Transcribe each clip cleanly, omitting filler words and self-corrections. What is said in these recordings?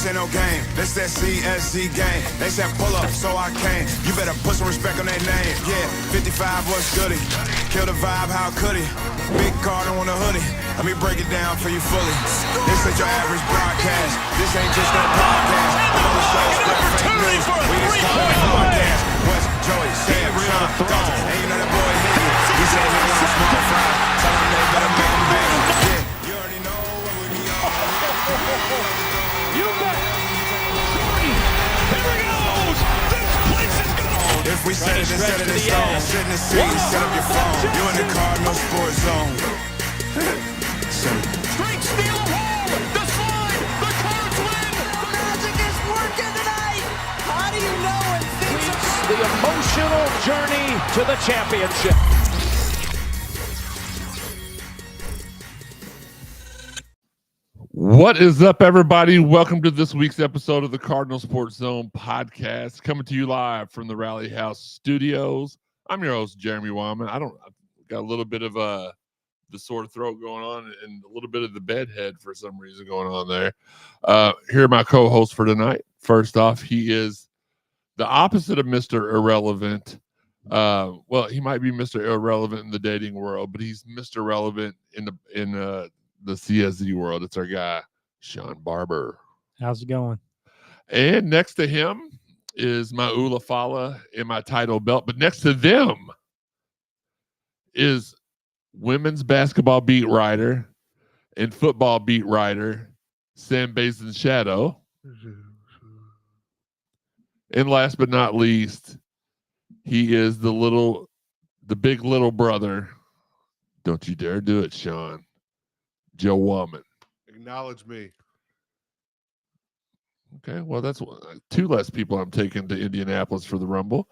This ain't no game, this that CSZ game. They said pull up, so I came. You better put some respect on their name. Yeah, 55 was goody. Kill the vibe, how could he? Big Cardinal on the hoodie. Let me break it down for you fully. This ain't your average broadcast. This ain't just no podcast. All the shows spread fake news. We just call it podcast. West, Joey, Sam, Shawn, Dalton. And you know that boy hit you. He said he wants small fry. Tell him they better make him big. Yeah, you already know what we be on. You bet. Here he goes. This place is gone. If we set it instead of the stone, sit in the seat, set up your phone. You in the Cardinal Sports Zone. Straight steal of home. The slide. The Cards win. The magic is working tonight. How do you know when things are The emotional journey to the championship. What is up, everybody? Welcome to this week's episode of the Cardinal Sports Zone podcast, coming to you live from the Rally House Studios. I'm your host, Jeremy Wyman. I got a little bit of the sore throat going on and a little bit of the bedhead for some reason going on there. Here are my co-hosts for tonight. First off, he is the opposite of Mr. Irrelevant. Well, he might be Mr. Irrelevant in the dating world, but he's Mr. Relevant in the CSZ world. It's our guy, Shawn Barber. How's it going? And next to him is my Ula Fala and my title belt. But next to them is women's basketball beat writer and football beat writer, Sam Basin Shadow. And last but not least, he is the big little brother. Don't you dare do it, Shawn. Joe Woman. Acknowledge me. Okay, well, that's two less people I'm taking to Indianapolis for the Rumble.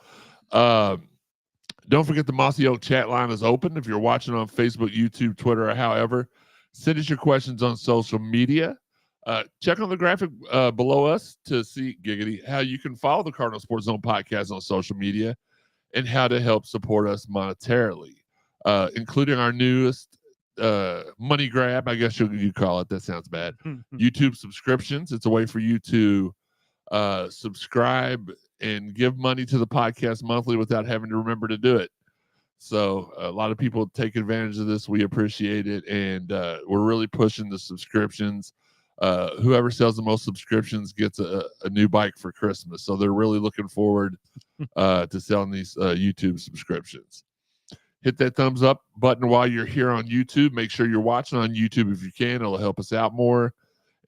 Don't forget the Mossy Oak chat line is open. If you're watching on Facebook, YouTube, Twitter, or however, send us your questions on social media. Check on the graphic below us to see, giggity, how you can follow the Cardinal Sports Zone podcast on social media and how to help support us monetarily, including our newest money grab, I guess you call it. That sounds bad. YouTube subscriptions. It's a way for you to subscribe and give money to the podcast monthly without having to remember to do it. So a lot of people take advantage of this. We appreciate it, and we're really pushing the subscriptions. Whoever sells the most subscriptions gets a new bike for Christmas. So they're really looking forward to selling these YouTube subscriptions. Hit that thumbs up button while you're here on YouTube. Make sure you're watching on YouTube if you can. It'll help us out more.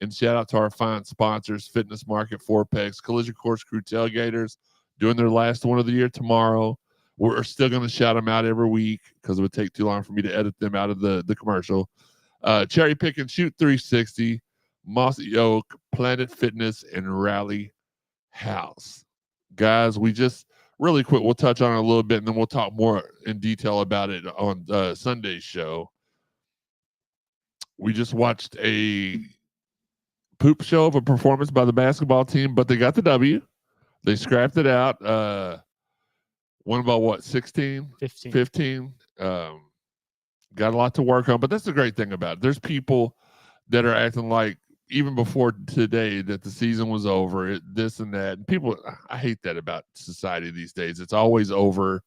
And shout out to our fine sponsors, Fitness Market, Fourpex, Collision Course Crew Tailgaters, doing their last one of the year tomorrow. We're still going to shout them out every week because it would take too long for me to edit them out of the commercial. Cherry Pick and Shoot 360, Mossy Oak, Planet Fitness, and Rally House. Guys, we just... really quick, we'll touch on it a little bit, and then we'll talk more in detail about it on Sunday's show. We just watched a poop show of a performance by the basketball team, but they got the W. They scrapped it out. Won about, what, 16? 15. Got a lot to work on, but that's the great thing about it. There's people that are acting like, even before today, that the season was over, this and that. And people, I hate that about society these days. It's always over.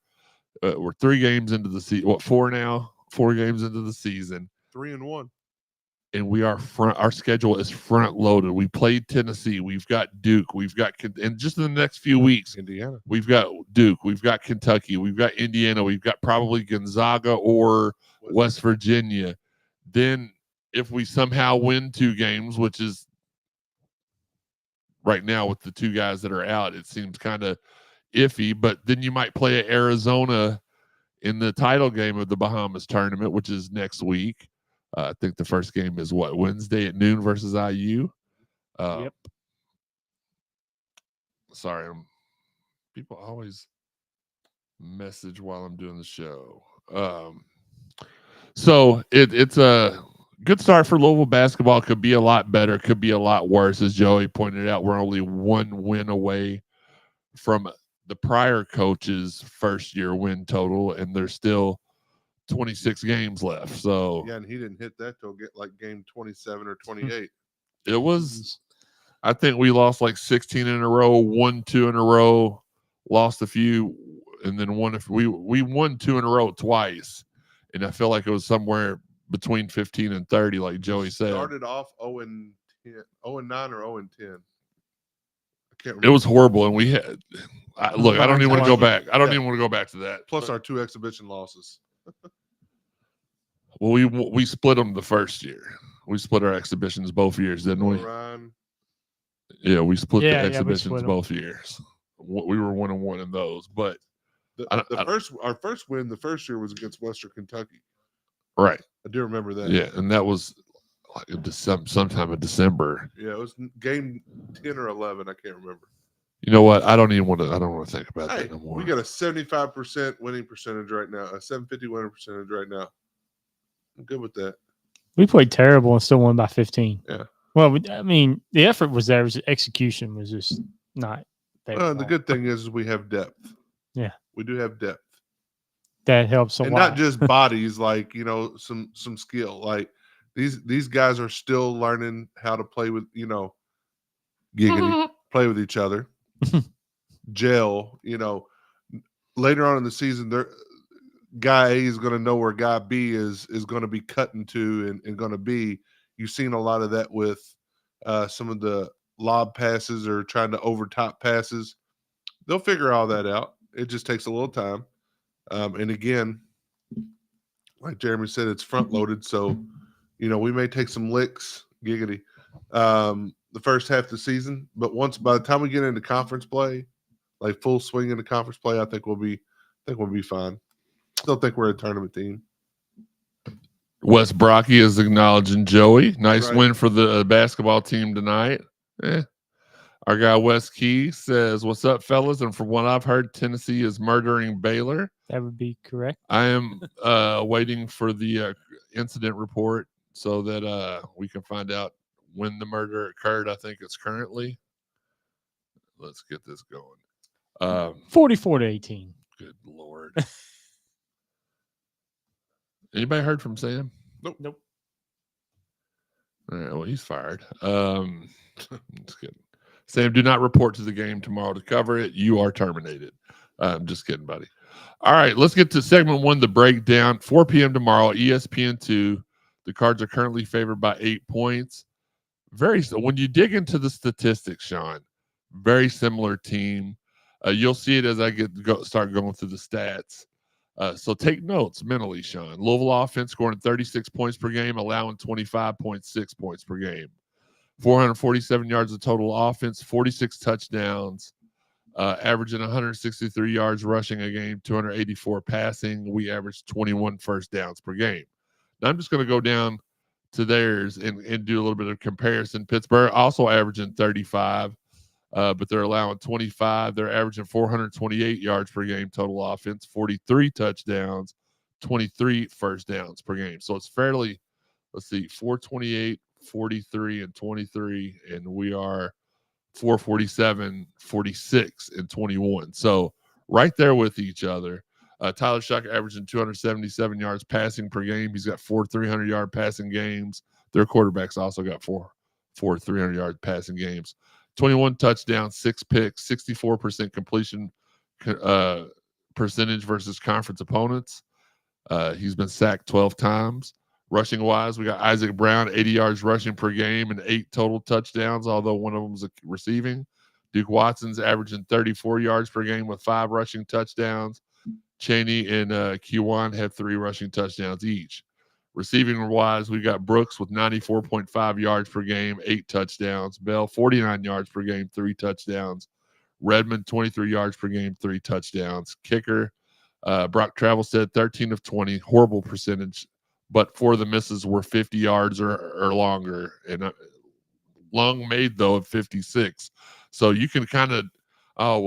We're 3 games into the season. What, 4 now? 4 games into the season. 3-1. And we are our schedule is front loaded. We played Tennessee. We've got Duke. We've got, and just in the next few weeks, Indiana. We've got Duke. We've got Kentucky. We've got Indiana. We've got probably Gonzaga or West Virginia. Then, if we somehow win 2 games, which is right now with the 2 guys that are out, it seems kind of iffy, but then you might play at Arizona in the title game of the Bahamas tournament, which is next week. I think the first game is Wednesday at noon versus IU. Yep. Sorry, people always message while I'm doing the show. So it's a good start for Louisville basketball. Could be a lot better, could be a lot worse. As Joey pointed out, we're only 1 win away from the prior coach's first year win total, and there's still 26 games left. So yeah, and he didn't hit that till game 27 or 28. It was I think we lost like 16 in a row, won 2 in a row, lost a few, and then won. If we won 2 in a row twice, and I feel like it was somewhere between 15 and 30, like Joey said. Started off 0-10, 0-9 or 0-10. I can't remember. It was horrible, and we had. Look, I don't even want to go back. I don't Yeah. even want to go back to that. Plus our 2 exhibition losses. Well, we split them the first year. We split our exhibitions both years, didn't we? Ryan. Yeah, we split the we exhibitions split 'em. both years. We were 1-1 in those, but Our first win the first year was against Western Kentucky. right, I do remember that. yeah, and that was like sometime in December. Yeah, it was game 10 or 11. I can't remember. You know what? I don't want to think about Hey, that no more. we got a 75% winning percentage right now, a 750 winning percentage right now. I'm good with that. We played terrible and still won by 15. Yeah. Well, I mean, the effort was there. Execution was just not there. The good thing is we have depth. Yeah. We do have depth. That helps a And lot. not just bodies, like, some skill. Like these guys are still learning how to play with, giggity, play with each other. Gel, later on in the season, guy A is going to know where guy B is going to be cutting to and going to be. You've seen a lot of that with some of the lob passes or trying to overtop passes. They'll figure all that out. It just takes a little time. And again, like Jeremy said, it's front loaded. So, we may take some licks, giggity, the first half of the season. But by the time we get into conference play, like full swing into conference play, I think we'll be fine. Still think we're a tournament team. Wes Brocky is acknowledging Joey. Nice Right. win for the basketball team tonight. Our guy Wes Key says, "What's up, fellas?" And from what I've heard, Tennessee is murdering Baylor. That would be correct. I am waiting for the incident report so that we can find out when the murder occurred. I think it's currently. Let's get this going. 44-18. Good Lord. Anybody heard from Sam? Nope. All right, well, he's fired. Just kidding. Sam, do not report to the game tomorrow to cover it. You are terminated. I'm just kidding, buddy. All right, let's get to segment 1, the breakdown. 4 p.m. tomorrow, ESPN2. The Cards are currently favored by 8 points. When you dig into the statistics, Shawn, very similar team. You'll see it as I start going through the stats. So take notes mentally, Shawn. Louisville offense scoring 36 points per game, allowing 25.6 points per game. 447 yards of total offense, 46 touchdowns, averaging 163 yards rushing a game, 284 passing. We averaged 21 first downs per game. Now I'm just going to go down to theirs and do a little bit of comparison. Pittsburgh also averaging 35, but they're allowing 25. They're averaging 428 yards per game total offense, 43 touchdowns, 23 first downs per game. So it's fairly, 428, 43, and 23, and we are 447, 46, and 21. So right there with each other. Tyler Shuck averaging 277 yards passing per game. He's got 4 300-yard passing games. Their quarterbacks also got four 300-yard passing games. 21 touchdowns, 6 picks, 64% completion percentage versus conference opponents. He's been sacked 12 times. Rushing wise, we got Isaac Brown, 80 yards rushing per game and 8 total touchdowns, although one of them was receiving. Duke Watson's averaging 34 yards per game with 5 rushing touchdowns. Chaney and Kiwan have 3 rushing touchdowns each. Receiving wise, we got Brooks with 94.5 yards per game, 8 touchdowns. Bell, 49 yards per game, 3 touchdowns. Redmond, 23 yards per game, 3 touchdowns. Kicker, Brock Travelstead, 13 of 20, horrible percentage, but 4 of the misses were 50 yards or longer, and long made, though, of 56. So you can kind of,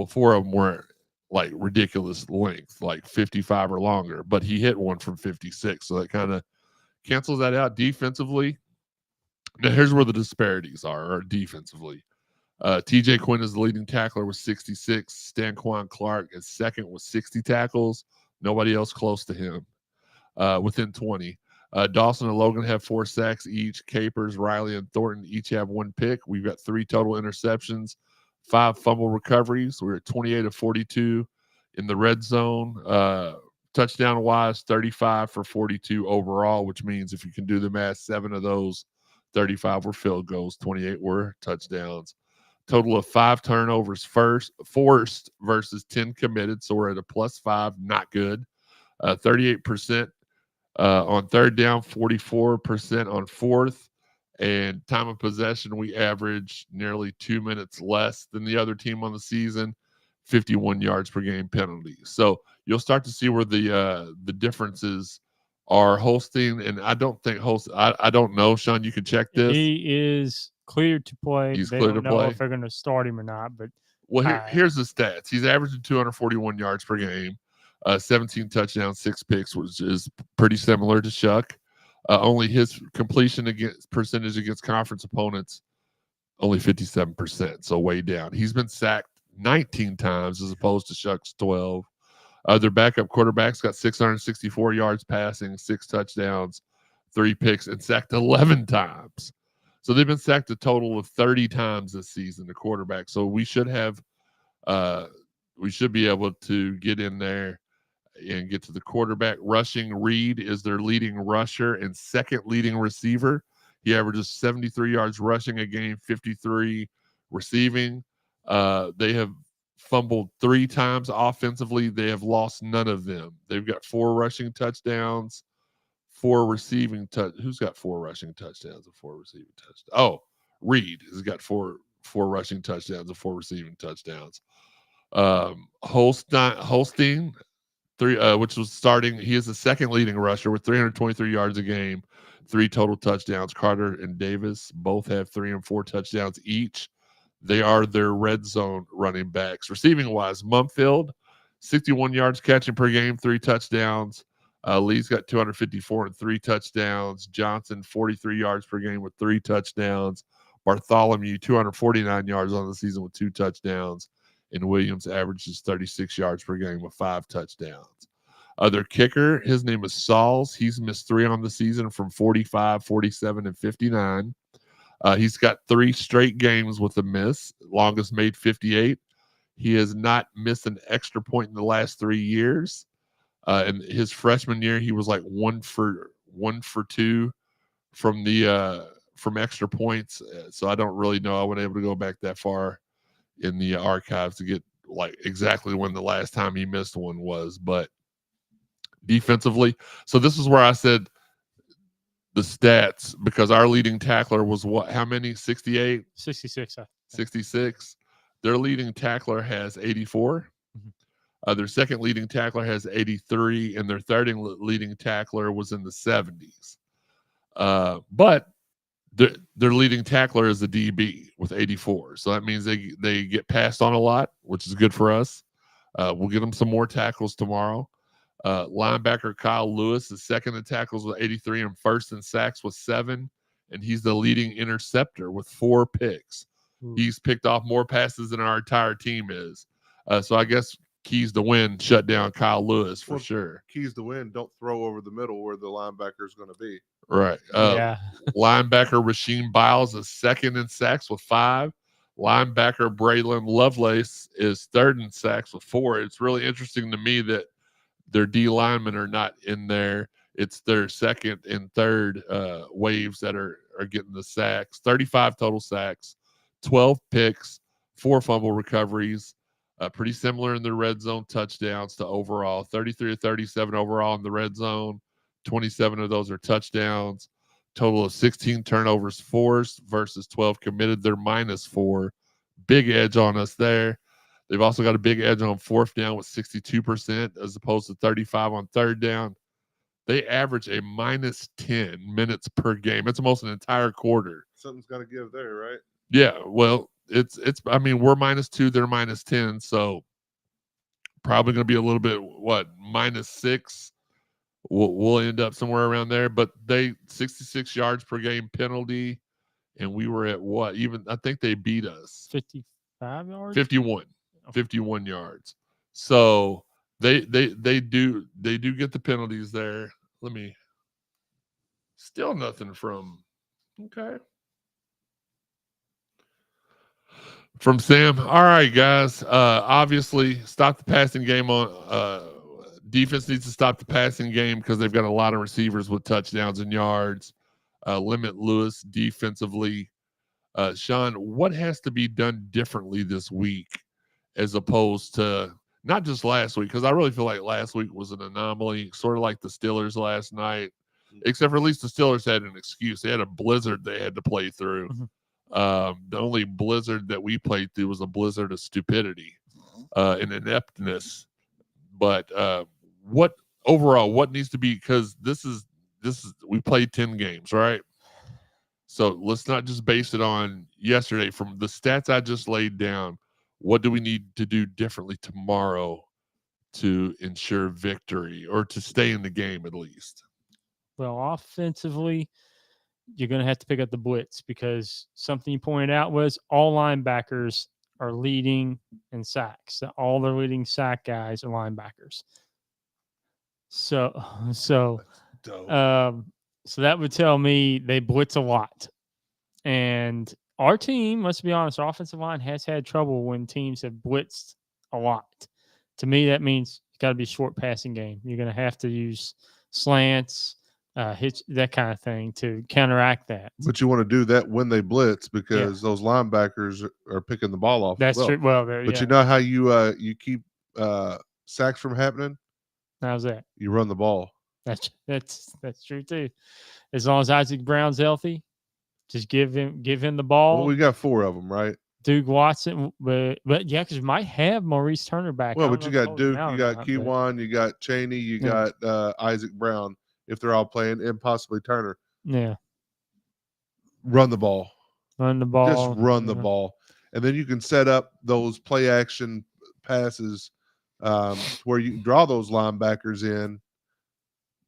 4 of them were like ridiculous length, like 55 or longer, but he hit one from 56. So that kind of cancels that out defensively. Now, here's where the disparities are defensively. TJ Quinn is the leading tackler with 66. Stanquan Clark is second with 60 tackles. Nobody else close to him within 20. Dawson and Logan have 4 sacks each. Capers, Riley, and Thornton each have 1 pick. We've got 3 total interceptions, 5 fumble recoveries. We're at 28 of 42 in the red zone. Touchdown-wise, 35 for 42 overall, which means if you can do the math, 7 of those 35 were field goals, 28 were touchdowns. Total of 5 turnovers forced versus 10 committed, so we're at a +5, not good. 38% on third down, 44% on fourth, and time of possession, we average nearly 2 minutes less than the other team on the season, 51 yards per game penalty. So you'll start to see where the differences are. Holstein, and I don't think I don't know, Shawn, you can check this. He is cleared to play. He's they cleared don't to know play. if they're going to start him or not, but Well, here's the stats. He's averaging 241 yards per game, 17 touchdowns, 6 picks, which is pretty similar to Shuck. Only his completion percentage against conference opponents, only 57%, so way down. He's been sacked 19 times as opposed to Shuck's 12. Their backup quarterback's got 664 yards passing, 6 touchdowns, 3 picks, and sacked 11 times. So they've been sacked a total of 30 times this season, the quarterback. So we should be able to get in there and get to the quarterback. Rushing, Reed is their leading rusher and second leading receiver. He averages 73 yards rushing a game, 53 receiving. They have fumbled 3 times offensively. They have lost none of them. They've got 4 rushing touchdowns, 4 receiving Who's got 4 rushing touchdowns and 4 receiving touchdowns? Oh, Reed has got 4 rushing touchdowns and 4 receiving touchdowns. Holstein, which was starting, he is the second leading rusher with 323 yards a game, 3 total touchdowns. Carter and Davis both have 3 and 4 touchdowns each. They are their red zone running backs. Receiving wise, Mumfield, 61 yards catching per game, 3 touchdowns. Lee's got 254 and 3 touchdowns. Johnson, 43 yards per game with 3 touchdowns. Bartholomew, 249 yards on the season with 2 touchdowns. And Williams averages 36 yards per game with 5 touchdowns. Their kicker, his name is Sauls. He's missed 3 on the season from 45, 47, and 59. He's got 3 straight games with a miss, longest made 58. He has not missed an extra point in the last 3 years. And his freshman year, he was like 1 for 2 from extra points. So I don't really know. I wasn't able to go back that far in the archives to get like exactly when the last time he missed one was. But defensively, so this is where I said the stats, because our leading tackler was what? How many? 68? 66. 66. Their leading tackler has 84. Their second leading tackler has 83, and their third leading tackler was in the 70s. But their leading tackler is a DB with 84. So that means they get passed on a lot, which is good for us. We'll get them some more tackles tomorrow. Linebacker Kyle Lewis is second in tackles with 83 and first in sacks with 7. And he's the leading interceptor with 4 picks. He's picked off more passes than our entire team is. So I guess keys to win, shut down Kyle Lewis for sure. Keys to win, don't throw over the middle where the linebacker is going to be. Right. Linebacker Rasheem Biles is second in sacks with 5. Linebacker Braylon Lovelace is third in sacks with 4. It's really interesting to me that their D linemen are not in there. It's their second and third waves that are getting the sacks. 35 total sacks, 12 picks, 4 fumble recoveries. Pretty similar in the red zone touchdowns to overall. 33 to 37 overall in the red zone. 27 of those are touchdowns. Total of 16 turnovers forced versus 12 committed. They're -4. Big edge on us there. They've also got a big edge on fourth down with 62% as opposed to 35 on third down. They average a -10 minutes per game. It's almost an entire quarter. Something's got to give there, right? Yeah, well, it's. I mean, we're -2, they're -10, so probably going to be a little bit -6. We'll end up somewhere around there. But they 66 yards per game penalty, and we were at what? Even I think they beat us 55 yards. 51 yards. So they do get the penalties there. Let me Still nothing from. Okay. From Sam. All right, guys. Obviously, stop the passing game on. Defense needs to stop the passing game because they've got a lot of receivers with touchdowns and yards. Limit Lewis defensively. Shawn, what has to be done differently this week as opposed to not just last week? Because I really feel like last week was an anomaly, sort of like the Steelers last night, except for at least the Steelers had an excuse. They had a blizzard they had to play through. The only blizzard that we played through was a blizzard of stupidity and ineptness. But what needs to be, because this is we played 10 games, right? So let's not just base it on yesterday. From the stats I just laid down, what do we need to do differently tomorrow to ensure victory or to stay in the game at least? Well, offensively, you're going to have to pick up the blitz, because something you pointed out was all linebackers are leading in sacks. All the leading sack guys are linebackers. So that would tell me they blitz a lot. And our team, let's be honest, our offensive line has had trouble when teams have blitzed a lot. To me, that means it's got to be a short passing game. You're going to have to use slants, hits, that kind of thing to counteract that. But you want to do that when they blitz, because those linebackers are picking the ball off. That's true. Well, but you know how you keep sacks from happening? How's that? You run the ball. That's true too. As long as Isaac Brown's healthy, just give him the ball. Well, we got 4 of them, right? Duke Watson, but yeah, because we might have Maurice Turner back. Well, but you got Duke, you got Keywan, you got Chaney, you got Isaac Brown. If they're all playing, and possibly Turner. Yeah. Run the ball. Just run the ball. And then you can set up those play action passes where you draw those linebackers in.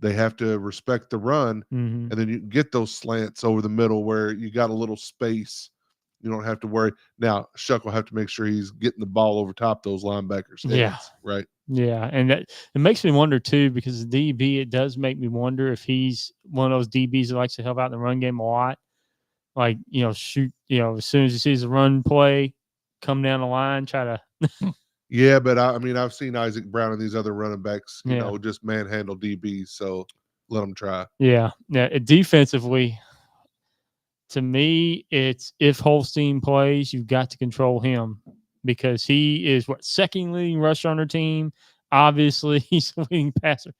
They have to respect the run. And then you get those slants over the middle where you got a little space. You don't have to worry. Now, Shuck will have to make sure he's getting the ball over top those linebackers. Yeah. Right. Yeah. And that, it makes me wonder, too, because the DB, it does make me wonder if he's one of those DBs that likes to help out in the run game a lot. Like, shoot, as soon as he sees a run play, come down the line, try to. Yeah, but I've seen Isaac Brown and these other running backs, just manhandle DBs. So let them try. Yeah. Defensively, to me, it's if Holstein plays, you've got to control him, because he is second leading rusher on their team. Obviously, he's the leading passer.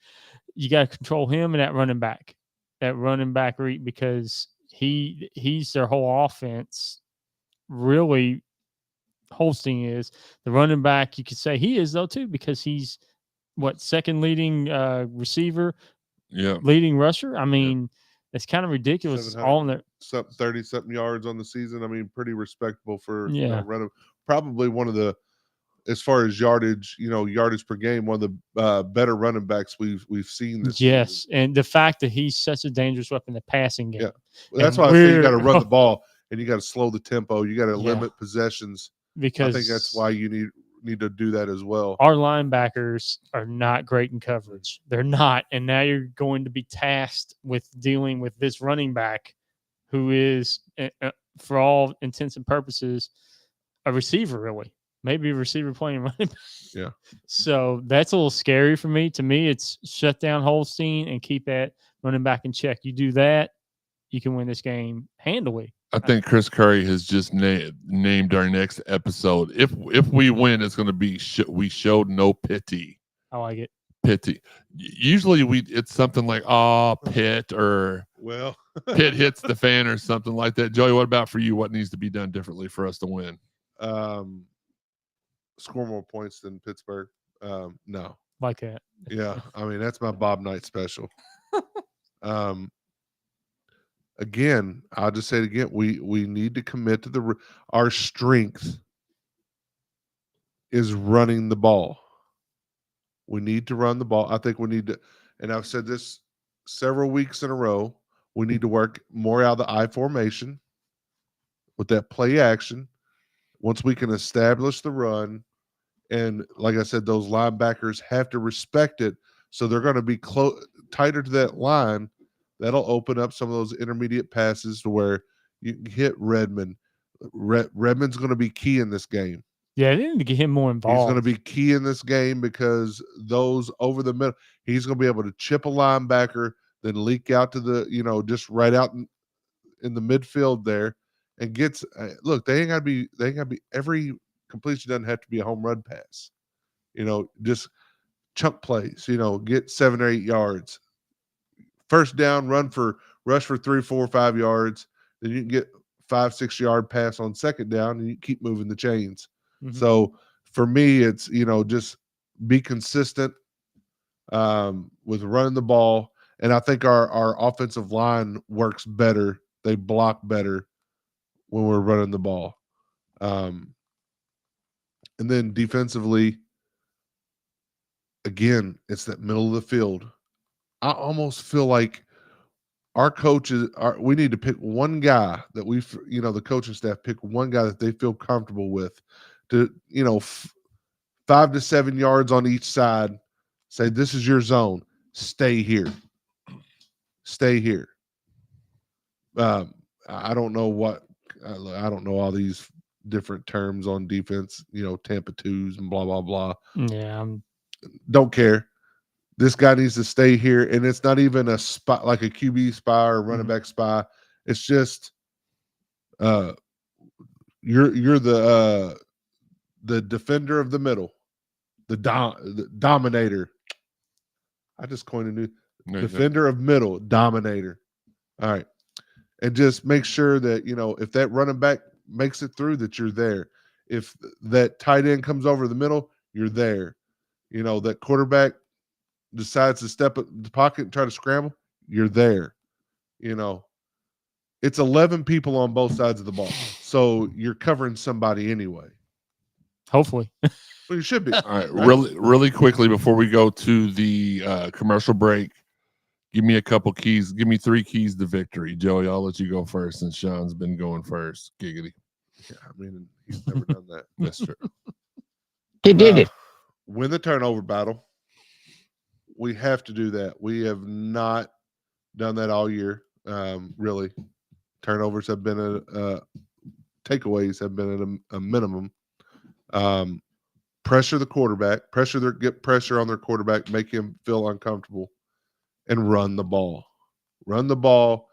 You got to control him and that running back because he's their whole offense. Really, Holstein is the running back. You could say he is though too, because he's second leading receiver, leading rusher. It's kind of ridiculous. All in there, 30-something yards on the season. Pretty respectable for running. Probably one of the, as far as yardage, yardage per game, one of the better running backs we've seen this season. And the fact that he's such a dangerous weapon in the passing game. Yeah, that's why I say you got to run the ball and you got to slow the tempo. You got to limit possessions. Because I think that's why you need to do that as well. Our linebackers are not great in coverage. They're not. And now you're going to be tasked with dealing with this running back who is, for all intents and purposes, a receiver, really. Maybe a receiver playing running back. Yeah. So that's a little scary for me. To me, it's shut down Holstein and keep that running back in check. You do that, you can win this game handily. I think Chris Curry has just named our next episode. If we win, it's going to be we showed no pity. I like it. Pity. Usually it's something like Pitt or Pitt hits the fan or something like that. Joey, what about for you? What needs to be done differently for us to win? Score more points than Pittsburgh. No, like that. Yeah, that's my Bob Knight special. Again, I'll just say it again. We need to commit to our strength is running the ball. We need to run the ball. I think we need to, and I've said this several weeks in a row, we need to work more out of the I formation with that play action. Once we can establish the run, and like I said, those linebackers have to respect it, so they're going to be tighter to that line That'll open up some of those intermediate passes to where you can hit Redmond. Redmond's going to be key in this game. Yeah, they need to get him more involved. He's going to be key in this game because those over the middle, he's going to be able to chip a linebacker, then leak out to the, just right out in the midfield there, and gets. Look, they ain't got to be every completion doesn't have to be a home run pass. Just chunk plays. Get 7 or 8 yards. First down, rush for 3, 4, 5 yards. Then you can get 5, 6 yard pass on second down, and you keep moving the chains. Mm-hmm. So for me, it's just be consistent with running the ball, and I think our offensive line works better. They block better when we're running the ball, and then defensively, again, it's that middle of the field. I almost feel like our coaches we need to pick one guy that the coaching staff pick one guy that they feel comfortable with to, 5 to 7 yards on each side, say, this is your zone. Stay here. Stay here. I don't know I don't know all these different terms on defense, Tampa twos and blah, blah, blah. Yeah. Don't care. This guy needs to stay here, and it's not even a spot like a QB spy or running back spy. It's just you're the defender of the middle, the dominator. I just coined a new defender of middle, dominator. All right, and just make sure that if that running back makes it through, that you're there. If that tight end comes over the middle, you're there. That quarterback decides to step up the pocket and try to scramble, you're there. It's 11 people on both sides of the ball, so you're covering somebody anyway. Hopefully. Well, you should be. All right, really quickly before we go to the commercial break, give me a couple keys. Give me 3 keys to victory. Joey, I'll let you go first since Shawn's been going first. Giggity. Yeah, he's never done that. That's true. He did it. Win the turnover battle. We have to do that. We have not done that all year. Really, turnovers have been takeaways have been at a minimum. Pressure the quarterback. Get pressure on their quarterback. Make him feel uncomfortable, and run the ball. Run the ball.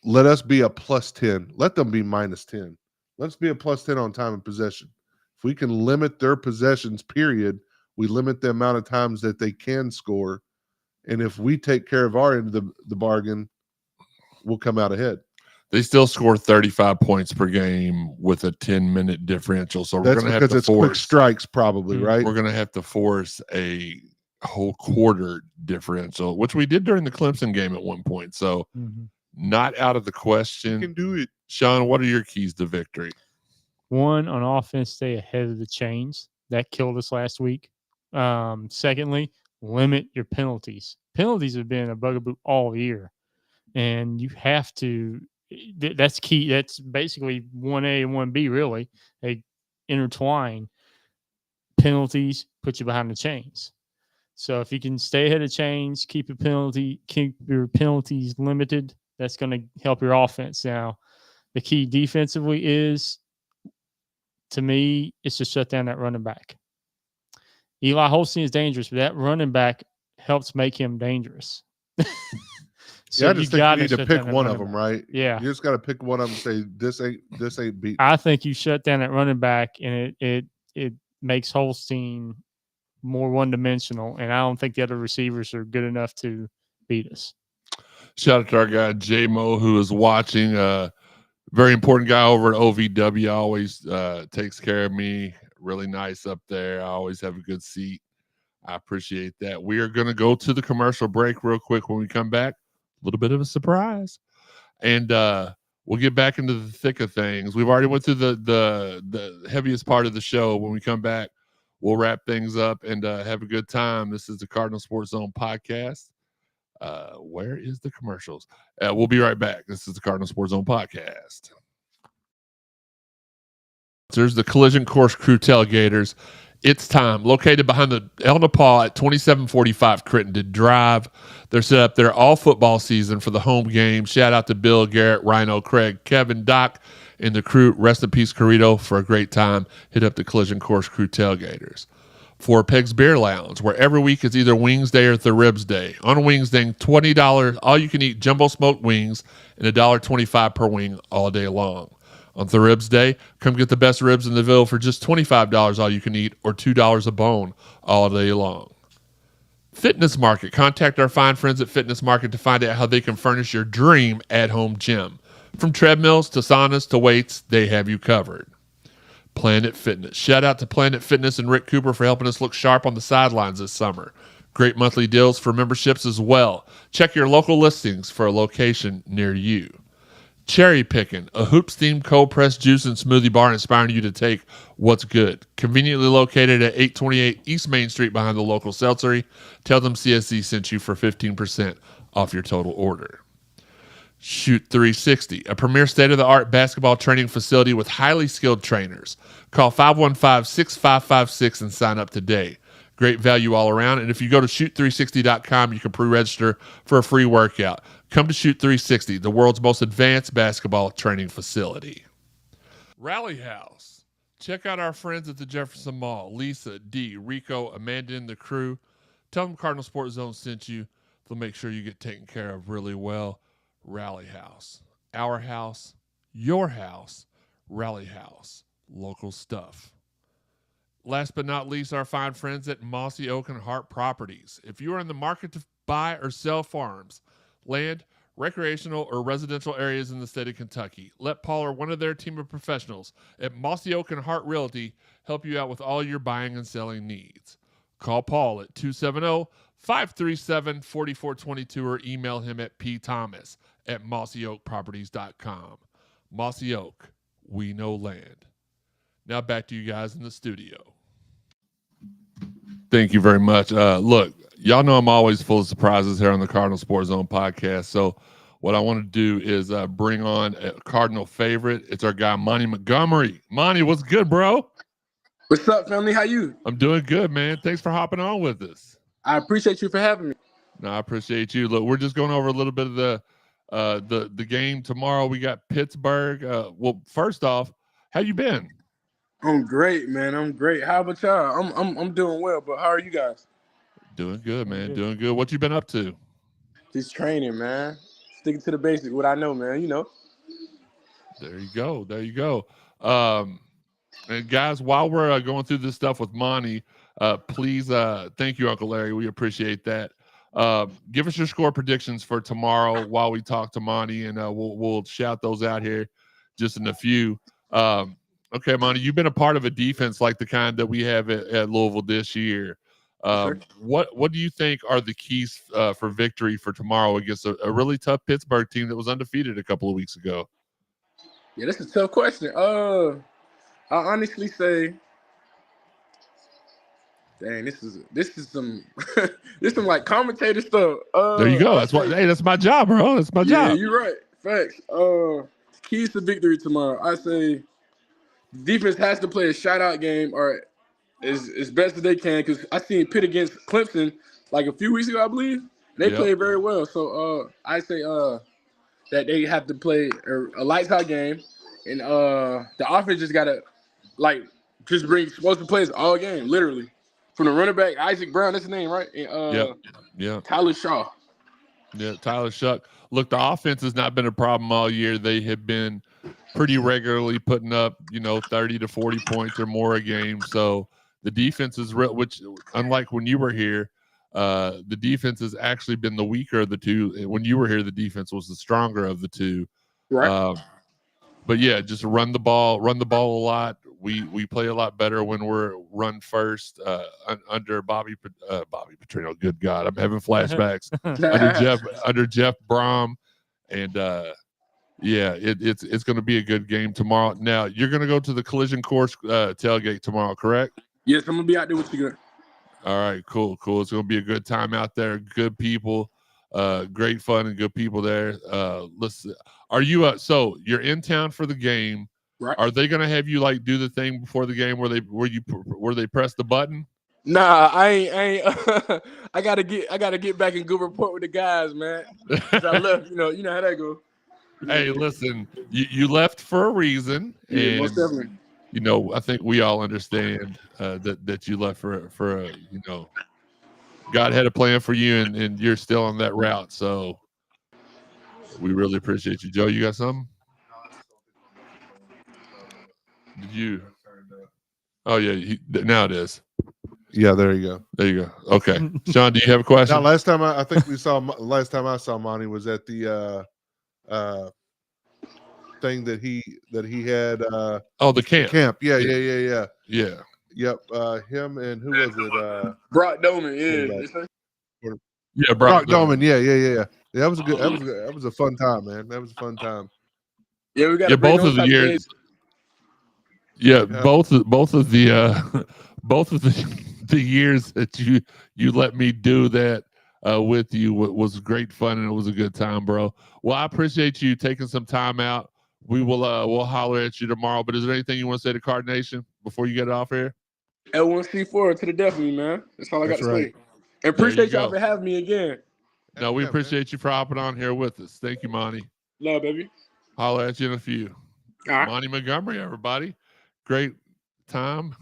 Let us be a +10. Let them be -10. Let's be a +10 on time and possession. If we can limit their possessions, period. We limit the amount of times that they can score. And if we take care of our end of the bargain, we'll come out ahead. They still score 35 points per game with a 10-minute differential. So we're going to have to force quick strikes, probably, right? We're going to have to force a whole quarter differential, which we did during the Clemson game at one point. So not out of the question. You can do it. Shawn, what are your keys to victory? 1, on offense, stay ahead of the chains. That killed us last week. Secondly, limit your penalties. Penalties have been a bugaboo all year, and you have to. That's key. That's basically 1A and 1B. Really, they intertwine. Penalties put you behind the chains. So if you can stay ahead of chains, keep your penalties limited. That's going to help your offense. Now, the key defensively is, to me, it's to shut down that running back. Eli Holstein is dangerous, but that running back helps make him dangerous. So I just think you need to pick one of them, right? Yeah. You just got to pick one of them and say, this ain't beat. I think you shut down that running back, and it makes Holstein more one-dimensional, and I don't think the other receivers are good enough to beat us. Shout out to our guy, J-Mo, who is watching. Very important guy over at OVW. Always takes care of me. Really nice up there. I always have a good seat. I appreciate that. We are going to go to the commercial break real quick. When we come back, a little bit of a surprise. And we'll get back into the thick of things. We've already went through the heaviest part of the show. When we come back, we'll wrap things up and have a good time. This is the Cardinal Sports Zone podcast. Where is the commercials? We'll be right back. This is the Cardinal Sports Zone podcast. There's the Collision Course Crew Tailgaters. It's time. Located behind the El Nepal at 2745 Crittenden Drive. They're set up there all football season for the home game. Shout out to Bill, Garrett, Rhino, Craig, Kevin, Doc, and the crew. Rest in peace, Corrito, for a great time. Hit up the Collision Course Crew Tailgaters. Four Pegs Beer Lounge, where every week is either Wings Day or the Ribs Day. On Wings Day, $20 all-you-can-eat jumbo smoked wings and $1.25 per wing all day long. On the Ribs Day, come get the best ribs in the Ville for just $25 all you can eat or $2 a bone all day long. Fitness Market. Contact our fine friends at Fitness Market to find out how they can furnish your dream at-home gym. From treadmills to saunas to weights, they have you covered. Planet Fitness. Shout out to Planet Fitness and Rick Cooper for helping us look sharp on the sidelines this summer. Great monthly deals for memberships as well. Check your local listings for a location near you. Cherry Pickin', a hoops-themed cold-pressed juice and smoothie bar inspiring you to take what's good. Conveniently located at 828 East Main Street behind the local seltzery. Tell them CSZ sent you for 15% off your total order. Shoot 360, a premier state-of-the-art basketball training facility with highly skilled trainers. Call 515-6556 and sign up today. Great value all around. And if you go to shoot360.com, you can pre-register for a free workout. Come to Shoot 360, the world's most advanced basketball training facility. Rally House. Check out our friends at the Jefferson Mall. Lisa, D, Rico, Amanda, and the crew. Tell them Cardinal Sports Zone sent you. They'll make sure you get taken care of really well. Rally House. Our house, your house, Rally House. Local stuff. Last but not least, our fine friends at Mossy Oak and Hart Properties. If you are in the market to buy or sell farms, land, recreational, or residential areas in the state of Kentucky, let Paul or one of their team of professionals at Mossy Oak and Hart Realty help you out with all your buying and selling needs. Call Paul at 270-537-4422 or email him at pthomas@mossyoakproperties.com. Mossy Oak, we know land. Now back to you guys in the studio. Thank you very much. Look, y'all know I'm always full of surprises here on the Cardinal Sports Zone podcast. So what I want to do is bring on a Cardinal favorite. It's our guy, Monty Montgomery. Monty, what's good, bro? What's up, family? How you? I'm doing good, man. Thanks for hopping on with us. I appreciate you for having me. No, I appreciate you. Look, we're just going over a little bit of the game tomorrow. We got Pittsburgh. Well, first off, how you been? I'm great, man. I'm great. How about y'all? I'm doing well, but how are you guys? Doing good, man. Doing good. What you been up to? Just training, man. Sticking to the basics, what I know, man. You know. There you go. There you go. And guys, while we're going through this stuff with Monty, please thank you, Uncle Larry. We appreciate that. Give us your score predictions for tomorrow while we talk to Monty, and we'll shout those out here just in a few. Okay, Monty, you've been a part of a defense like the kind that we have at Louisville this year. Sure. What do you think are the keys for victory for tomorrow against a really tough Pittsburgh team that was undefeated a couple of weeks ago? Yeah, that's a tough question. I honestly say, dang, this is some this is some like commentator stuff. There you go. That's my job, bro. That's my job. Yeah, you're right. Facts. Keys to victory tomorrow. I say the defense has to play a shutout game or as best as they can, because I seen Pitt against Clemson like a few weeks ago, I believe. They played very well. So I say that they have to play a lights out game, and the offense just gotta just bring explosive plays all game, literally. From the running back, Isaac Brown, that's his name, right? And, yeah. Tyler Shaw. Yeah, Tyler Shuck. Look, the offense has not been a problem all year. They have been pretty regularly putting up, 30 to 40 points or more a game. So the defense is real, which, unlike when you were here, the defense has actually been the weaker of the two. When you were here, the defense was the stronger of the two. Right. But yeah, just run the ball a lot. We play a lot better when we're run first under Bobby Petrino. Good God, I'm having flashbacks under Jeff Brom, and it's going to be a good game tomorrow. Now you're going to go to the Collision Course tailgate tomorrow, correct? Yes, I'm gonna be out there with you guys. All right, cool. It's going to be a good time out there. Good people, great fun, and good people there. Listen, are you so you're in town for the game? Right. Are they gonna have you like do the thing before the game where they press the button? Nah, I ain't. I gotta get back and go report with the guys, man. 'Cause I left. You know how that go. Hey, listen, you left for a reason, Yeah, and most definitely. I think we all understand that you left for God had a plan for you, and you're still on that route. So we really appreciate you, Joe. You got something? Did you? Oh yeah, now it is. Yeah, there you go. There you go. Okay, Shawn, do you have a question? Now, last time I I saw Monty was at the thing that he had. The camp. Camp. Yeah. Yep. Him and who was it? Brock Doman. Yeah. Yeah, Brock Doman. Yeah. That was a good. That was a fun time, man. That was a fun time. Yeah, we got both of the years. Yeah, both of the the years that you let me do that with you was great fun, and it was a good time, bro. Well, I appreciate you taking some time out. We will we'll holler at you tomorrow. But is there anything you want to say to Card Nation before you get off here? L1C4 to the death of me, man. That's all I got to say. And appreciate y'all for having me again. No, we appreciate you for hopping on here with us. Thank you, Monty. Love, baby. Holler at you in a few. All right. Monty Montgomery, everybody. Great time.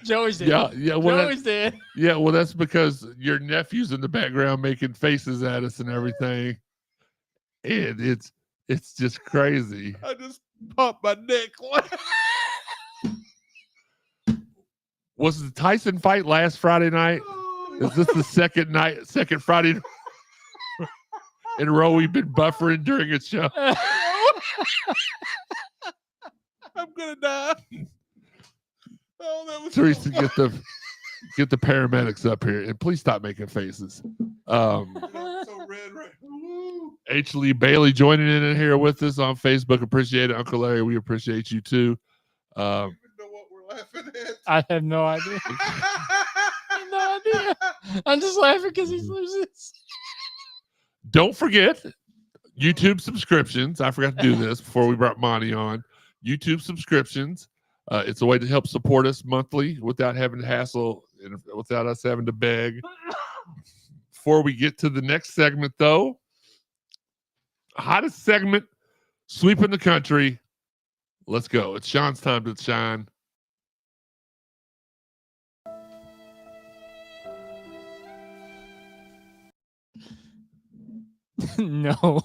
Joey's dead. Yeah. Well, Joey's dead. Yeah, well, that's because your nephew's in the background making faces at us and everything. And it's just crazy. I just popped my neck. Was the Tyson fight last Friday night? Is this the second Friday in a row we've been buffering during a show? I'm gonna die. Oh, that was Teresa, get the paramedics up here, and please stop making faces. so red, right? H. Lee Bailey joining in here with us on Facebook. Appreciate it, Uncle Larry. We appreciate you too. I don't know what we're laughing at. I have no idea. No idea. I'm just laughing because he's losing. Don't forget YouTube subscriptions. I forgot to do this before we brought Monty on. YouTube subscriptions. It's a way to help support us monthly without having to hassle and without us having to beg. Before we get to the next segment, though, hottest segment, sweeping the country. Let's go. It's Shawn's time to shine. No.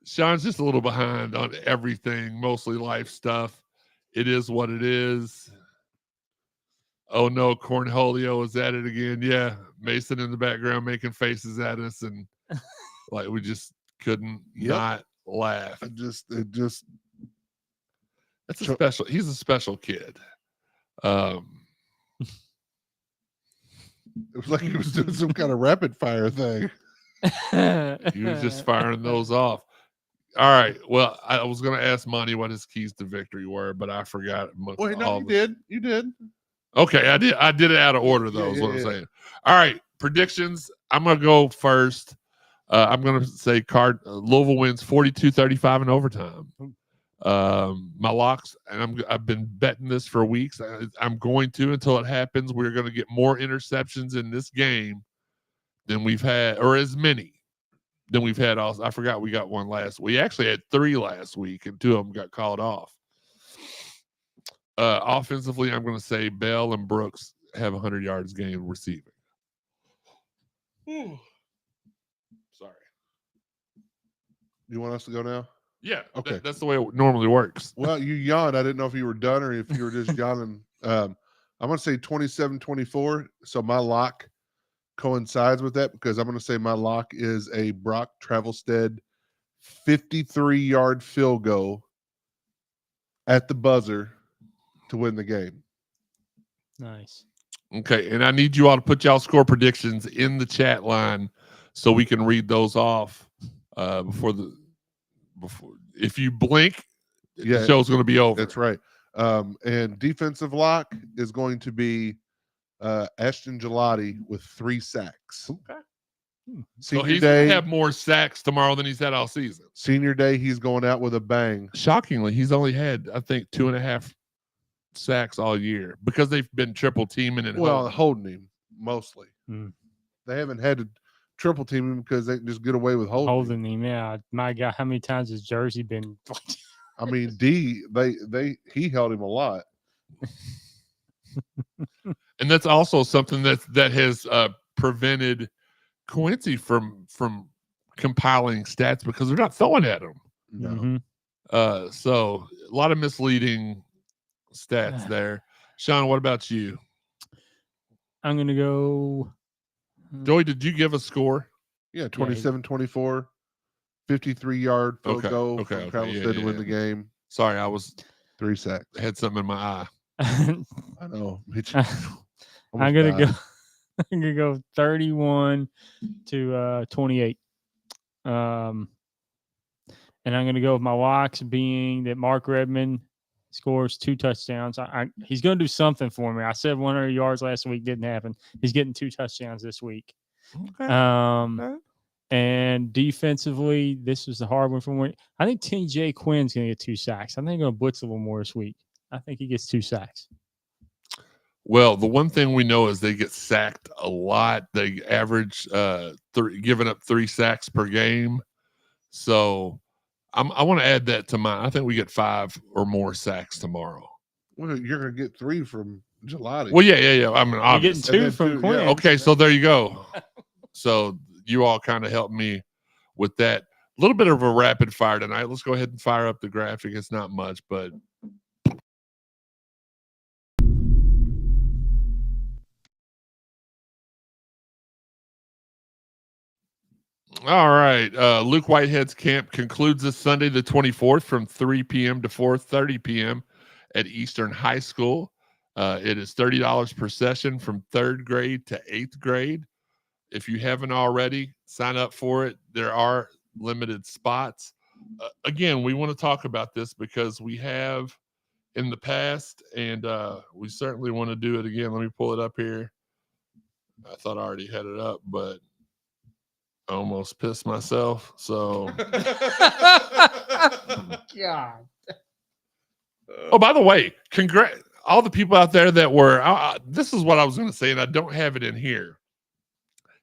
Shawn's just a little behind on everything, mostly life stuff. It is what it is. Oh no, Cornholio is at it again. Yeah, Mason in the background making faces at us, and like we just couldn't not laugh. It That's a special. He's a special kid. It was like he was doing some kind of rapid fire thing. He was just firing those off. All right. Well, I was going to ask Monty what his keys to victory were, but I forgot. Wait, no, you did. You did. Okay, I did. I did it out of order, though. Is what I'm saying. All right, predictions. I'm going to go first. I'm going to say Louisville wins 42-35 in overtime. My locks, and I've been betting this for weeks. I'm going to until it happens. We're going to get more interceptions in this game than we've had, or as many than we've had. Also, I forgot we got one last. We actually had 3 last week, and 2 of them got called off. Offensively, I'm going to say Bell and Brooks have 100 yards game receiving. Sorry. You want us to go now? Yeah. Okay. That's the way it normally works. Well, you yawned. I didn't know if you were done or if you were just yawning. I'm going to say 27-24. So my lock coincides with that because I'm going to say my lock is a Brock Travelstead 53-yard field goal at the buzzer to win the game. Nice. Okay, and I need you all to put y'all score predictions in the chat line so we can read those off before if you blink Yeah, the show's going to be over. That's right. And defensive lock is going to be Ashton Gelati with 3 sacks. Okay. So Senior he's going day, to have more sacks tomorrow than he's had all season. senior day, he's going out with a bang. Shockingly, he's only had, I think, 2.5 sacks all year because they've been triple teaming and Holding him mostly. Mm. They haven't had to triple team him because they can just get away with holding him. Holding him, yeah. My God, how many times has Jersey been? I mean, he held him a lot. and that's also something that has prevented Quincy from compiling stats because they're not throwing at him. No. Mhm. So a lot of misleading stats there. Shawn, what about you? I'm gonna go. Joey, did you give a score? Yeah, 27-24, 53-yard field goal from Travis to win the game. Sorry, I was 3 sacks. had something in my eye. I know. I'm gonna go. I'm gonna go 31 to 28. And I'm gonna go with my locks being that Mark Redmond scores 2 touchdowns. He's gonna do something for me. I said 100 yards last week, didn't happen. He's getting 2 touchdowns this week. Okay. And defensively, this was the hard one for me. I think TJ Quinn's gonna get 2 sacks. I think I'm gonna blitz a little more this week. I think he gets 2 sacks. Well, the one thing we know is they get sacked a lot. They average giving up 3 sacks per game. So I want to add that to mine. I think we get 5 or more sacks tomorrow. Well, you're going to get 3 from Gelati. Well, yeah. I mean, You're getting 2 from Quinn. Yeah. Okay, so there you go. So you all kind of helped me with that. A little bit of a rapid fire tonight. Let's go ahead and fire up the graphic. It's not much, but all right. Luke Whitehead's camp concludes this Sunday, the 24th, from 3 p.m. to 4:30 p.m. at Eastern High School. It is $30 per session from 3rd grade to 8th grade. If you haven't already, sign up for it. There are limited spots. Again, we want to talk about this because we have in the past, and we certainly want to do it again. Let me pull it up here. I thought I already had it up, but I almost pissed myself. So, God. oh, by the way, congrats all the people out there that were. This is what I was going to say, and I don't have it in here.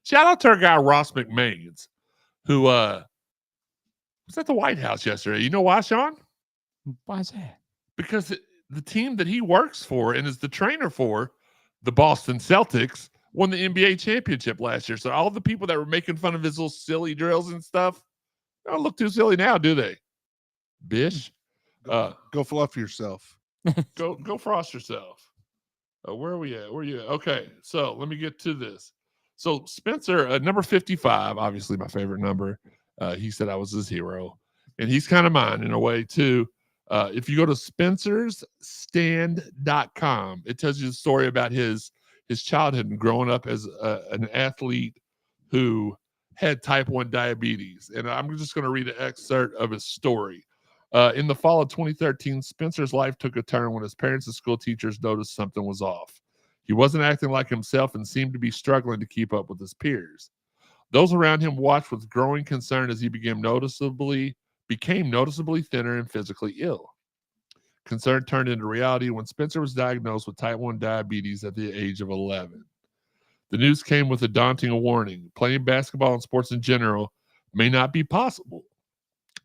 Shout out to our guy Ross McMahons, who was at the White House yesterday. You know why, Shawn? Why is that? Because the team that he works for and is the trainer for, the Boston Celtics, won the NBA championship last year. So all the people that were making fun of his little silly drills and stuff, they don't look too silly now, do they? Bish. Go fluff yourself. Go frost yourself. Where are we at? Where are you at? Okay, so let me get to this. So Spencer, number 55, obviously my favorite number. He said I was his hero. And he's kind of mine in a way too. If you go to spencersstand.com, it tells you the story about his childhood and growing up as an athlete who had type 1 diabetes. And I'm just going to read an excerpt of his story. In the fall of 2013, Spencer's life took a turn when his parents and school teachers noticed something was off. He wasn't acting like himself and seemed to be struggling to keep up with his peers. Those around him watched with growing concern as he became noticeably thinner and physically ill. Concern turned into reality when Spencer was diagnosed with type 1 diabetes at the age of 11. The news came with a daunting warning. Playing basketball and sports in general may not be possible.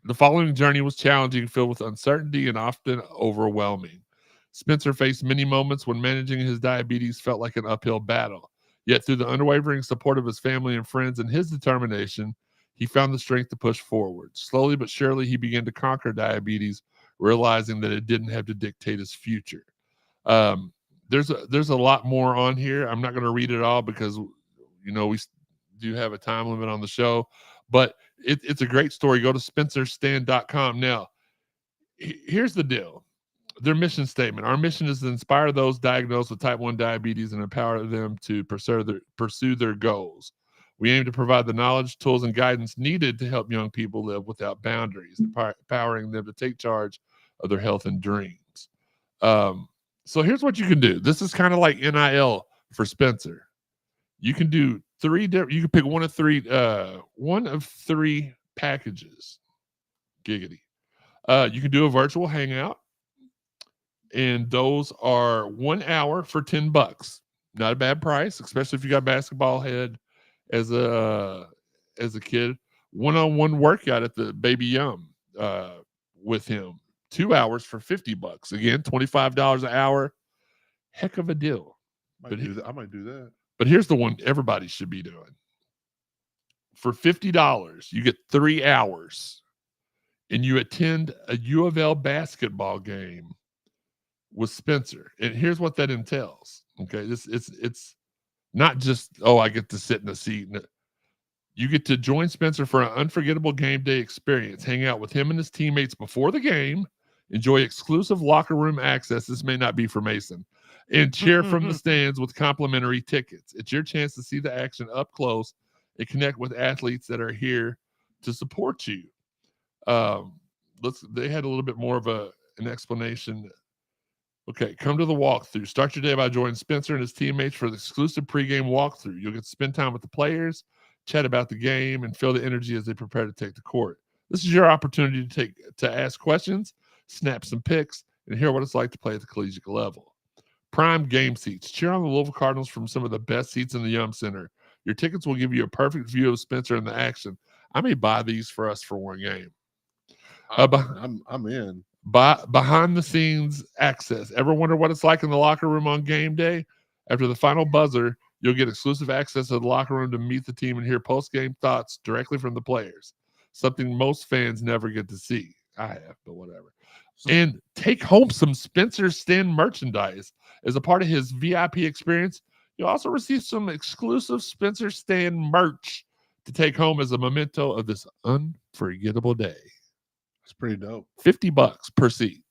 The following journey was challenging, filled with uncertainty and often overwhelming. Spencer faced many moments when managing his diabetes felt like an uphill battle. Yet through the unwavering support of his family and friends and his determination, he found the strength to push forward. Slowly but surely, he began to conquer diabetes, realizing that it didn't have to dictate his future. There's a lot more on here. I'm not going to read it all because, we do have a time limit on the show, but it's a great story. Go to spencerstand.com. Now, here's the deal. Their mission statement. Our mission is to inspire those diagnosed with type 1 diabetes and empower them to pursue their goals. We aim to provide the knowledge, tools, and guidance needed to help young people live without boundaries, empowering them to take charge of their health and dreams. So here's what you can do. This is kind of like NIL for Spencer. You can do you can pick one of three packages. Giggity. You can do a virtual hangout, and those are 1 hour for $10. Not a bad price, especially if you got basketball head as a kid. One-on-one workout at the Baby Yum with him. 2 hours for $50. Again, $25 an hour. Heck of a deal. I might do that. But here's the one everybody should be doing. For $50, you get 3 hours, and you attend a U of L basketball game with Spencer. And here's what that entails. Okay, it's not just, I get to sit in a seat. You get to join Spencer for an unforgettable game day experience. Hang out with him and his teammates before the game. Enjoy exclusive locker room access. This may not be for Mason. And cheer from the stands with complimentary tickets. It's your chance to see the action up close and connect with athletes that are here to support you. They had a little bit more of an explanation. Okay, come to the walkthrough. Start your day by joining Spencer and his teammates for the exclusive pregame walkthrough. You'll get to spend time with the players, chat about the game, and feel the energy as they prepare to take the court. This is your opportunity to ask questions, snap some pics, and hear what it's like to play at the collegiate level. Prime game seats. Cheer on the Louisville Cardinals from some of the best seats in the Yum Center. Your tickets will give you a perfect view of Spencer in the action. I may buy these for us for one game. I'm in. Behind the scenes access. Ever wonder what it's like in the locker room on game day? After the final buzzer, you'll get exclusive access to the locker room to meet the team and hear post-game thoughts directly from the players. Something most fans never get to see. I have, but whatever. And take home some Spencer Stand merchandise as a part of his VIP experience. You'll also receive some exclusive Spencer Stand merch to take home as a memento of this unforgettable day. It's pretty dope. $50 per seat.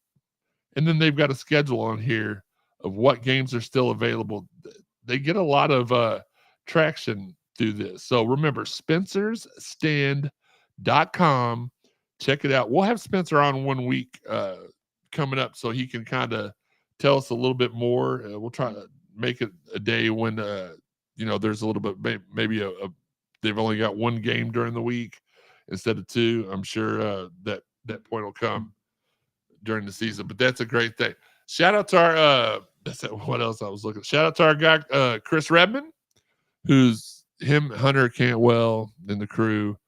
And then they've got a schedule on here of what games are still available. They get a lot of traction through this. So remember, spencersstand.com. Check it out. We'll have Spencer on 1 week coming up so he can kind of tell us a little bit more. We'll try to make it a day when, there's a little bit, maybe they've only got one game during the week instead of two. I'm sure that point will come during the season, but that's a great thing. Shout out to our, what else I was looking. Shout out to our guy, Chris Redmond, Hunter Cantwell and the crew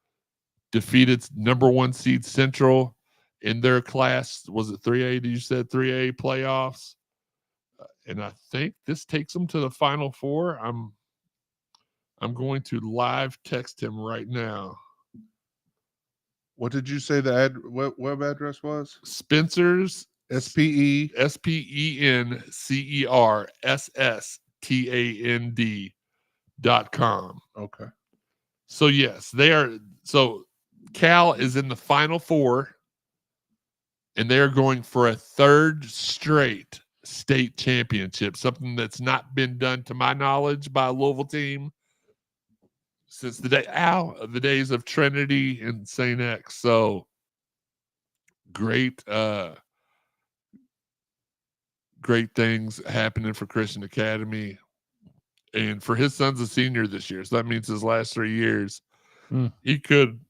defeated number 1 seed Central in their class. Was it 3A? You said 3A playoffs. And I think this takes them to the Final Four. I'm going to live text him right now. What did you say the web address was? Spencer's SpencerStand.com. Okay. So yes, they are. So Cal is in the Final Four, and they are going for a 3rd straight state championship, something that's not been done to my knowledge by a Louisville team since the days of Trinity and St. X. So great things happening for Christian Academy, and for his son's a senior this year, so that means his last 3 years he could.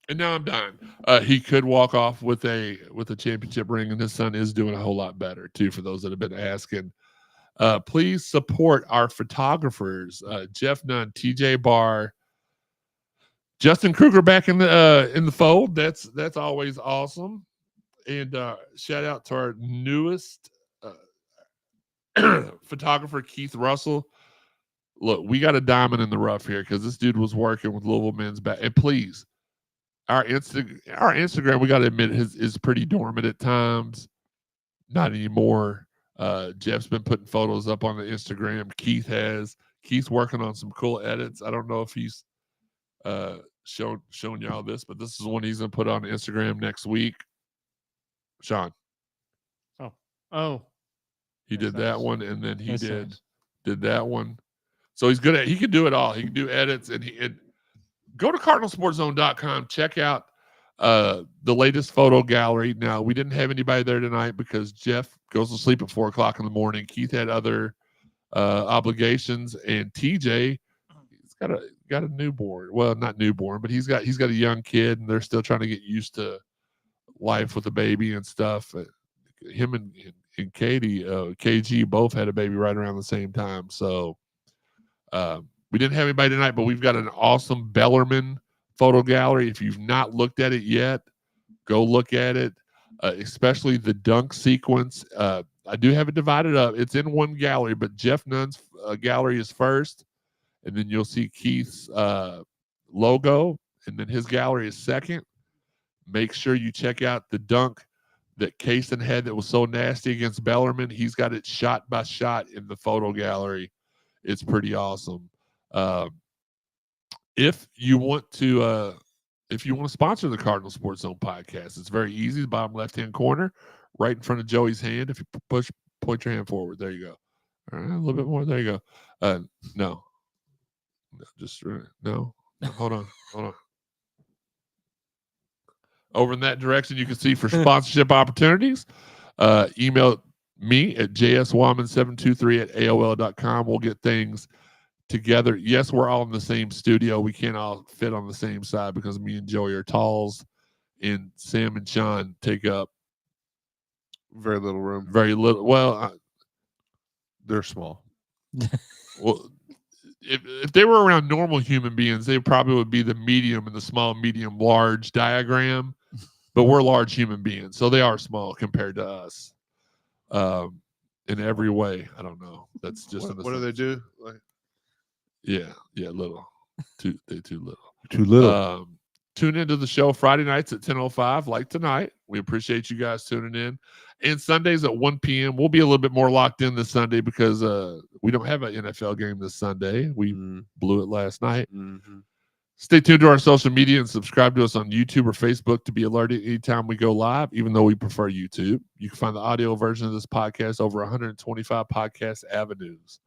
And now I'm done. He could walk off with a championship ring, and his son is doing a whole lot better too. For those that have been asking, please support our photographers, Jeff Nunn, TJ Barr, Justin Kruger back in the fold. That's always awesome. And shout out to our newest photographer, Keith Russell. Look, we got a diamond in the rough here because this dude was working with Louisville men's back. And please, our Instagram, we got to admit, is pretty dormant at times. Not anymore. Jeff's been putting photos up on the Instagram. Keith's working on some cool edits. I don't know if he's shown y'all this, but this is one he's gonna put on Instagram next week. Shawn. Oh. He did that one, and then he did nice. that one. So he's good at. He can do it all. He can do edits, and go to CardinalSportsZone.com. Check out The latest photo gallery. Now, we didn't have anybody there tonight because Jeff goes to sleep at 4 o'clock in the morning. Keith had other obligations, and TJ, he's got a newborn. Well, not newborn, but he's got a young kid, and they're still trying to get used to life with a baby and stuff. Him and Katie, KG, both had a baby right around the same time. So we didn't have anybody tonight, but we've got an awesome Bellarmine photo gallery. If you've not looked at it yet, go look at it, especially the dunk sequence. I do have it divided up. It's in one gallery, but Jeff Nunn's gallery is first, and then you'll see Keith's logo, and then his gallery is second. Make sure you check out the dunk that Kaysen had that was so nasty against Bellarmine. He's got it shot by shot in the photo gallery. It's pretty awesome. If you want to sponsor the Cardinal Sports Zone podcast, it's very easy. The bottom left-hand corner, right in front of Joey's hand. If you point your hand forward, there you go. All right, a little bit more. There you go. No, just no. Hold on. Over in that direction, you can see for sponsorship opportunities. Email me at jswamman723@aol.com. We'll get things together. Yes, we're all in the same studio. We can't all fit on the same side because me and Joey are talls, and Sam and Shawn take up very little room. Very little. Well, they're small. Well, if they were around normal human beings, they probably would be the medium and the small, medium, large diagram. But we're large human beings, so they are small compared to us. In every way, I don't know. That's just what do they do? Like, yeah, little. Too little. Too little. Tune into the show Friday nights at 10:05, like tonight. We appreciate you guys tuning in. And Sundays at 1 p.m. We'll be a little bit more locked in this Sunday because we don't have an NFL game this Sunday. We blew it last night. Mm-hmm. Stay tuned to our social media and subscribe to us on YouTube or Facebook to be alerted anytime we go live, even though we prefer YouTube. You can find the audio version of this podcast over 125 podcast avenues: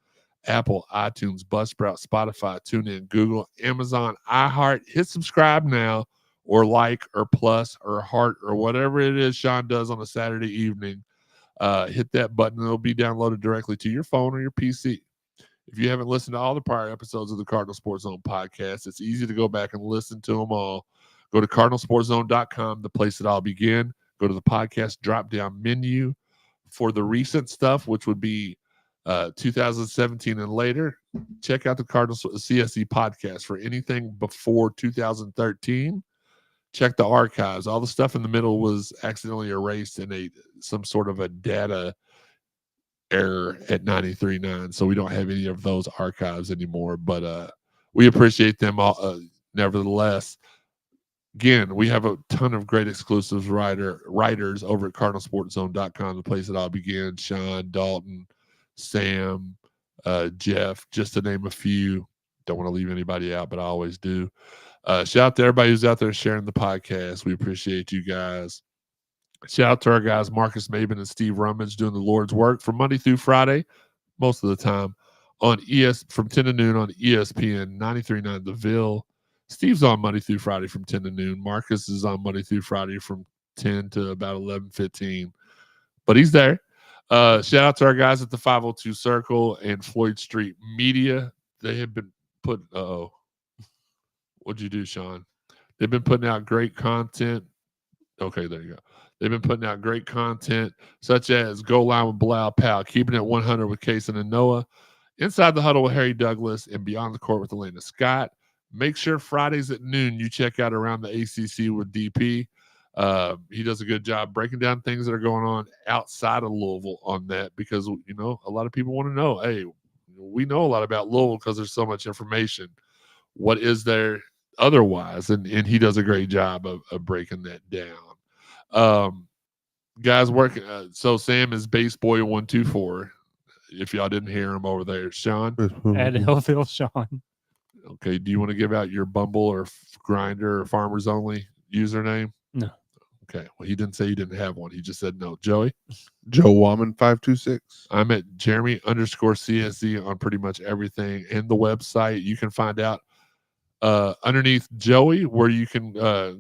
Apple, iTunes, Buzzsprout, Spotify, TuneIn, Google, Amazon, iHeart. Hit subscribe now, or like, or plus, or heart, or whatever it is Shawn does on a Saturday evening. Hit that button. It'll be downloaded directly to your phone or your PC. If you haven't listened to all the prior episodes of the Cardinal Sports Zone podcast, it's easy to go back and listen to them all. Go to cardinalsportszone.com, the place that I'll begin. Go to the podcast drop-down menu for the recent stuff, which would be 2017 and later. Check out the Cardinal CSZ podcast for anything before 2013. Check the archives. All the stuff in the middle was accidentally erased in some sort of a data error at 93.9, so we don't have any of those archives anymore, but we appreciate them all nevertheless. Again, we have a ton of great exclusives writers over at cardinalsportszone.com, the place that I'll begin. Shawn, Dalton, Sam, Jeff, just to name a few. Don't want to leave anybody out, but I always do. Shout out to everybody who's out there sharing the podcast. We appreciate you guys. Shout out to our guys, Marcus Maben and Steve Rummage, doing the Lord's work from Monday through Friday, most of the time, on from 10 to noon on ESPN 93.9 The Ville. Steve's on Monday through Friday from 10 to noon. Marcus is on Monday through Friday from 10 to about 11:15. But he's there. Shout out to our guys at the 502 Circle and Floyd Street Media. They have been putting what'd you do, Shawn? They've been putting out great content. Okay, there you go. They've been putting out great content, such as Go Line with Bilal Powell, Keeping It 100 with Kaysen and Noah, Inside the Huddle with Harry Douglas, and Beyond the Court with Elena Scott. Make sure Fridays at noon you check out Around the ACC with DP. He does a good job breaking down things that are going on outside of Louisville on that, because, you know, a lot of people want to know, hey, we know a lot about Louisville because there's so much information. What is there otherwise? And he does a great job of breaking that down. Guys working. So Sam is Base Boy 124. If y'all didn't hear him over there, Shawn at Hillville Shawn. Okay. Do you want to give out your Bumble or Grinder or Farmers Only username? No. Okay. Well, he didn't say he didn't have one. He just said no. Joey? Joe Wamman 526. I'm at Jeremy _CSZ on pretty much everything, and the website. You can find out underneath Joey, where you can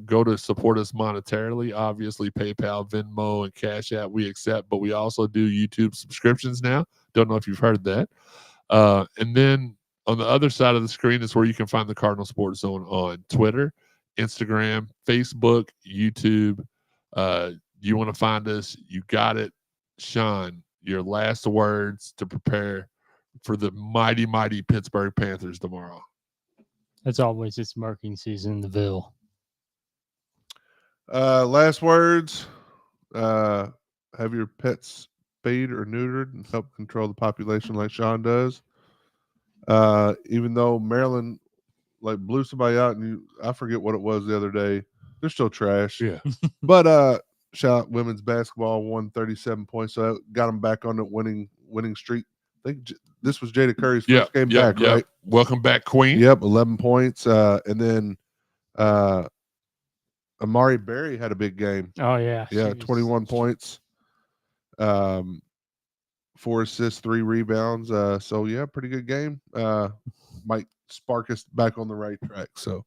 go to support us monetarily. Obviously, PayPal, Venmo, and Cash App we accept, but we also do YouTube subscriptions now. Don't know if you've heard that. And then on the other side of the screen is where you can find the Cardinal Sports Zone on Twitter, Instagram, Facebook, YouTube. You want to find us, you got it. Shawn, your last words to prepare for the mighty, mighty Pittsburgh Panthers tomorrow. As always, it's marking season in the Ville. Last words. Have your pets spayed or neutered and help control the population like Shawn does. Even though Maryland blew somebody out, and I forget what it was the other day. They're still trash. Yeah. But shout out women's basketball, won 37 points, so that got them back on the winning streak. I think this was Jada Curry's first game back, right? Welcome back, Queen. Yep, 11 points. And then Amari Berry had a big game. Oh, yeah. Yeah, 21 points. 4 assists, 3 rebounds. So, yeah, pretty good game. Might spark us back on the right track. So,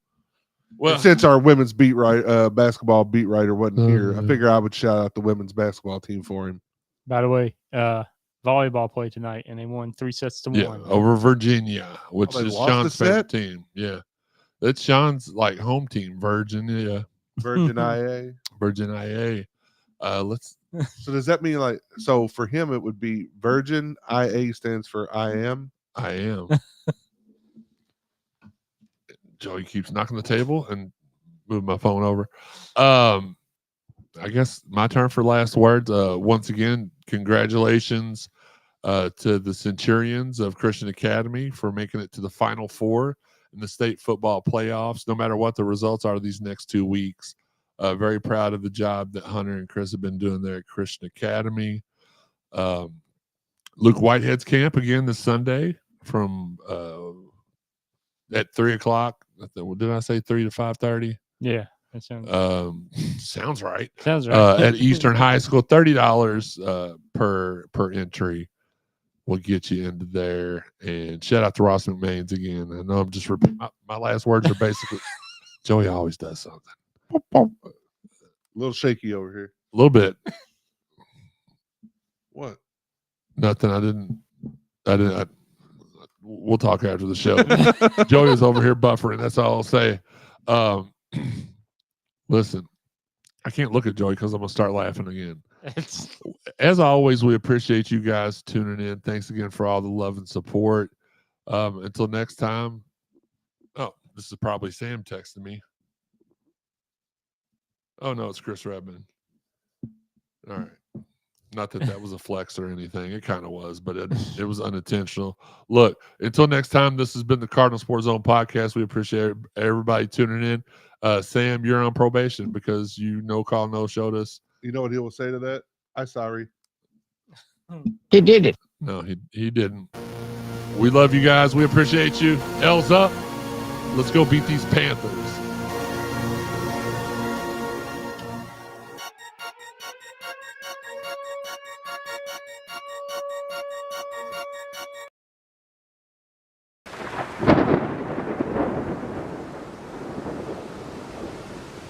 Well, since our women's basketball beat writer wasn't here, I figure I would shout out the women's basketball team for him. By the way, volleyball play tonight, and they won 3-1 over Virginia, which they is lost Shawn's the favorite set? team. Yeah, that's Shawn's home team, Virginia. Virgin IA. Virgin IA. So does that mean so for him it would be Virgin IA stands for I am? I am. Joey keeps knocking the table and moving my phone over. I guess my turn for last words. Once again, congratulations to the Centurions of Christian Academy for making it to the Final Four in the state football playoffs, no matter what the results are these next 2 weeks. Very proud of the job that Hunter and Chris have been doing there at Christian Academy. Luke Whitehead's camp again this Sunday from at 3 o'clock. Did I say 3 to 5:30? Yeah, that sounds sounds right. Sounds right. At Eastern High School, $30 per entry will get you into there. And shout out to Ross McMahon's again. I know I'm just my last words are basically Joey always does something. A little shaky over here. A little bit. What? Nothing. I didn't. We'll talk after the show. Joey is over here buffering. That's all I'll say. Listen, I can't look at Joey because I'm going to start laughing again. As always, we appreciate you guys tuning in. Thanks again for all the love and support. Until next time. Oh, this is probably Sam texting me. Oh, no, it's Chris Redmond. All right. Not that was a flex or anything. It kind of was, but it was unintentional. Look, until next time, this has been the Cardinal Sports Zone podcast. We appreciate everybody tuning in. Sam, you're on probation because you no call, no showed us. You know what he will say to that? I'm sorry. He did it. No, he didn't. We love you guys. We appreciate you. L's up. Let's go beat these Panthers.